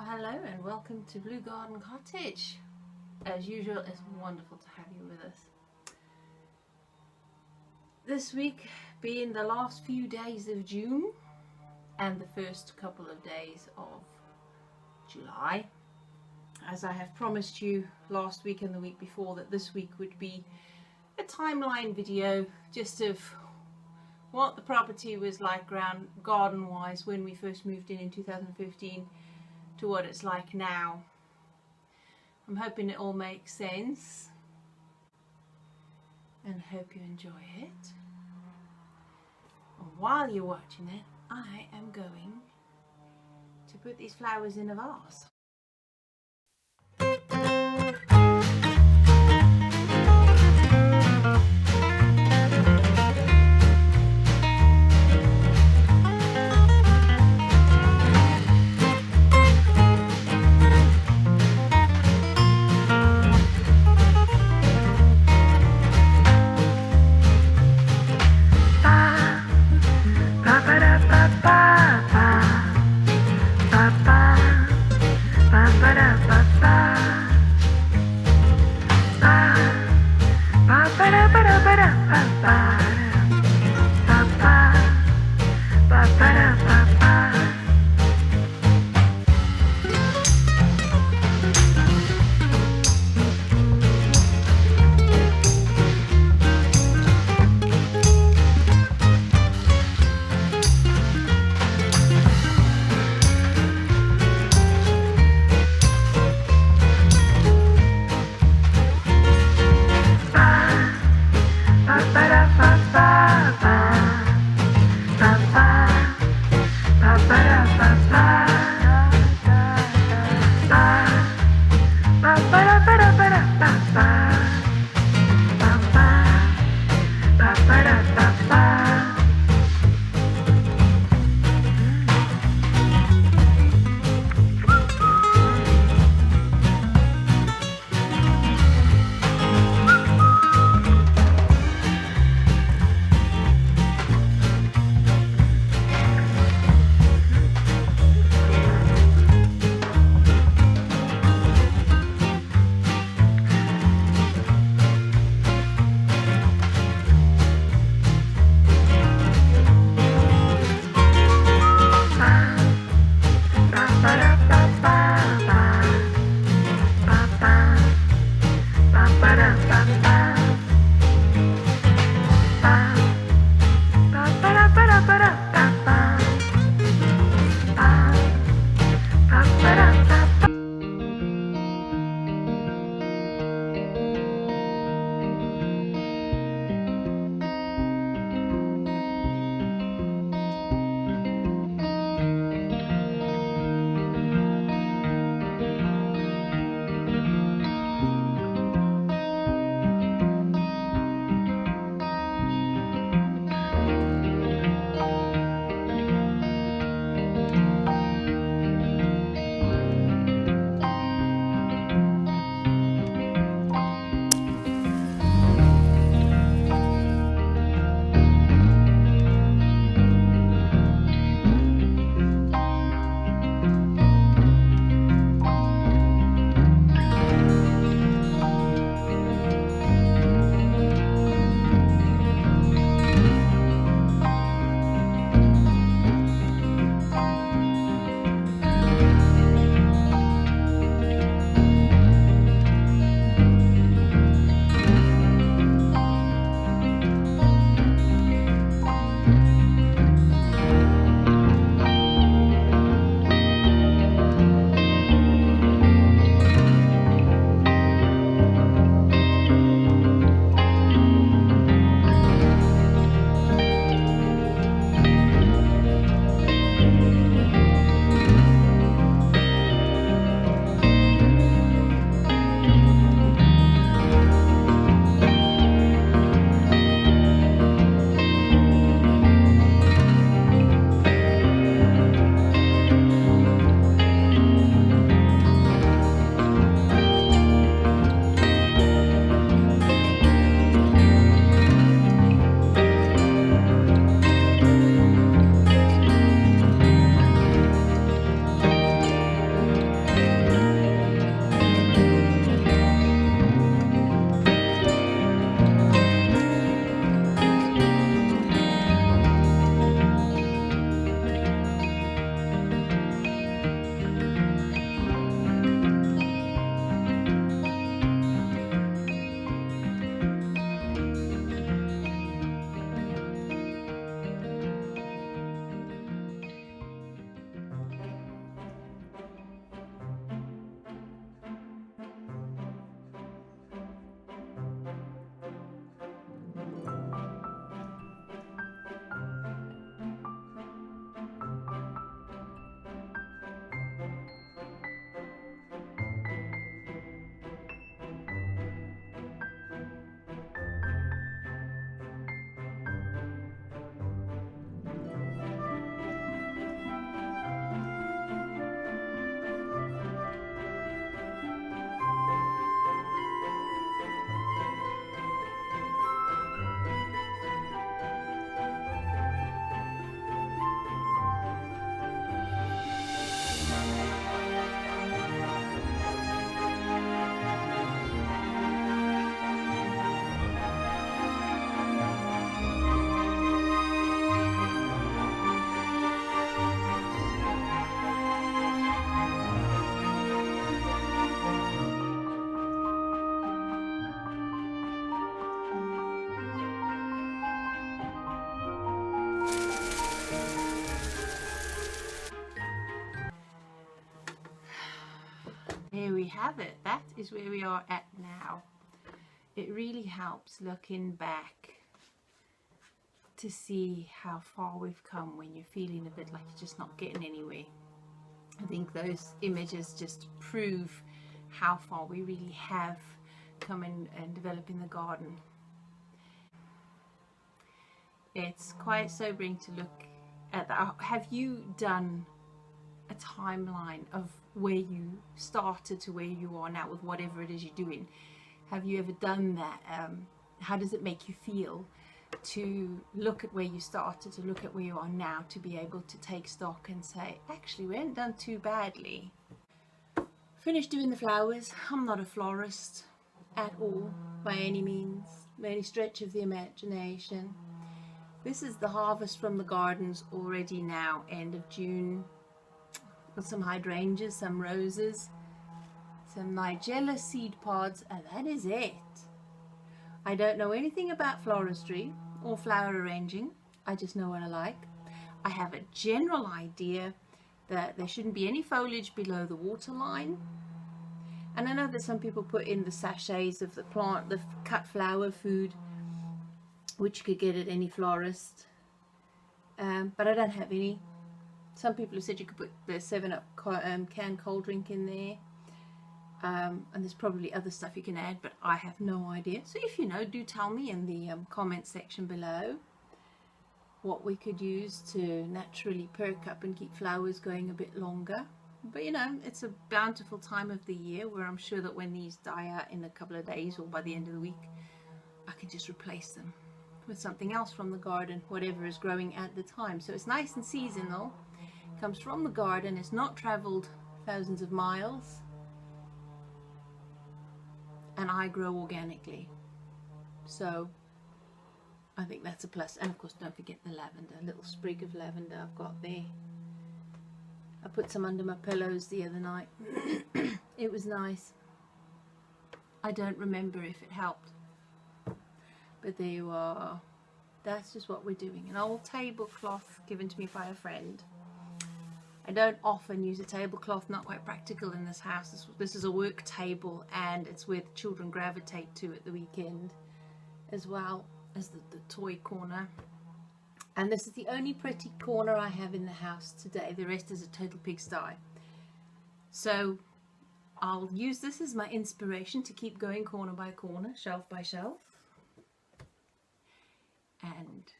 Hello and welcome to Blue Garden Cottage. As usual, it's wonderful to have you with us. This week being the last few days of June and the first couple of days of July. As I have promised you last week and the week before that this week would be a timeline video just of what the property was like garden wise when we first moved in 2015 to what it's like now. I'm hoping it all makes sense and hope you enjoy it. And while you're watching it, I am going to put these flowers in a vase. Here we have it. That is where we are at now. It really helps looking back to see how far we've come when you're feeling a bit like you're just not getting anywhere. I think those images just prove how far we really have come in and developing the garden. It's quite sobering to look at that. Have you done a timeline of where you started to where you are now with whatever it is you're doing? Have you ever done that? How does it make you feel to look at where you started, to look at where you are now, to be able to take stock and say, actually, we haven't done too badly? Finished doing the flowers. I'm not a florist at all, by any means, by any stretch of the imagination. This is the harvest from the gardens already now, end of June, with some hydrangeas, some roses, some nigella seed pods, and that is it. I don't know anything about floristry or flower arranging. I just know what I like. I have a general idea that there shouldn't be any foliage below the water line. And I know that some people put in the sachets of the plant, the cut flower food, which you could get at any florist. But I don't have any. Some people have said you could put the 7-Up canned cold drink in there. And there's probably other stuff you can add, but I have no idea. So if you know, do tell me in the comment section below what we could use to naturally perk up and keep flowers going a bit longer. But you know, it's a bountiful time of the year where I'm sure that when these die out in a couple of days or by the end of the week, I can just replace them with something else from the garden, whatever is growing at the time. So it's nice and seasonal. It comes from the garden. It's not traveled thousands of miles. And I grow organically, so I think that's a plus. And of course, don't forget the lavender, a little sprig of lavender I've got there. I put some under my pillows the other night. It was nice. I don't remember if it helped, but there you are. That's just what we're doing. An old tablecloth given to me by a friend. I don't often use a tablecloth, not quite practical in this house. This is a work table, and it's where the children gravitate to at the weekend, as well as the toy corner. And this is the only pretty corner I have in the house today. The rest is a total pigsty. So I'll use this as my inspiration to keep going corner by corner, shelf by shelf. And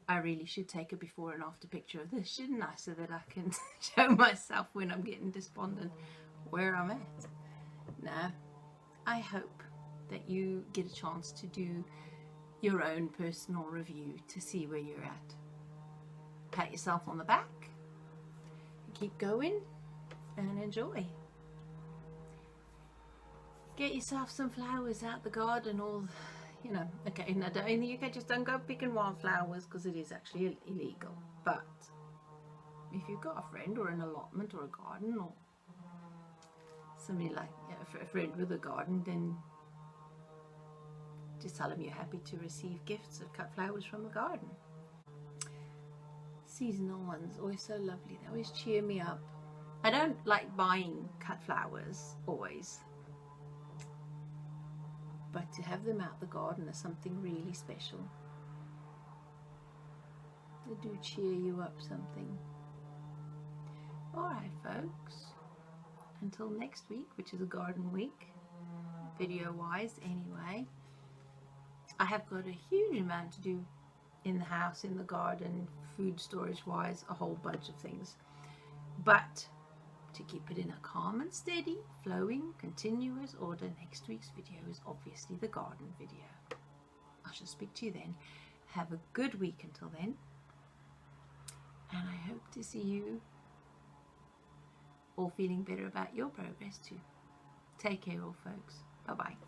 I really should take a before and after picture of this, shouldn't I, so that I can show myself when I'm getting despondent where I'm at. Now, I hope that you get a chance to do your own personal review to see where you're at. Pat yourself on the back, keep going and enjoy. Get yourself some flowers out the garden, or you know, okay, in the UK, just don't go picking wildflowers because it is actually illegal. But if you've got a friend or an allotment or a garden or somebody like, you know, a friend with a garden, then just tell them you're happy to receive gifts of cut flowers from the garden. Seasonal ones, always so lovely. They always cheer me up. I don't like buying cut flowers always, but to have them out the garden is something really special. They do cheer you up something. Alright folks, until next week, which is a garden week, video wise anyway. I have got a huge amount to do in the house, in the garden, food storage wise, a whole bunch of things. But to keep it in a calm and steady, flowing, continuous order, next week's video is obviously the garden video. I shall speak to you then. Have a good week until then. And I hope to see you all feeling better about your progress too. Take care all folks. Bye bye.